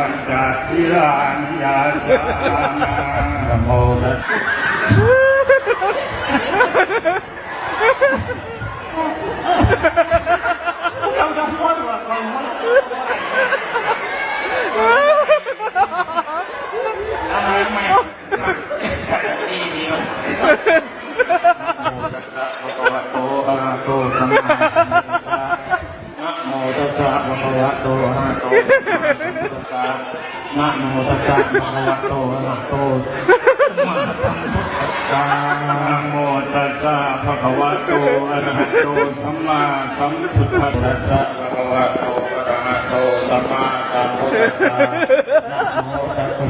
ปัญจศีลานิยาสานะโมตัสสะเราจะพูดว่าเราทำไมไม่ดีดีนะโมตัสสะภะคะวะโตอะระหะโตนะโมตัสสะภะคะวะโตอะระหะโตนะโมตัสสะภะคะวะโตอะระหะโตสัมมาสัมพุทธัสสะภะคะวะโตอะระหะโตสัมมาสัมพุทธัสสะนะโมตัสสะ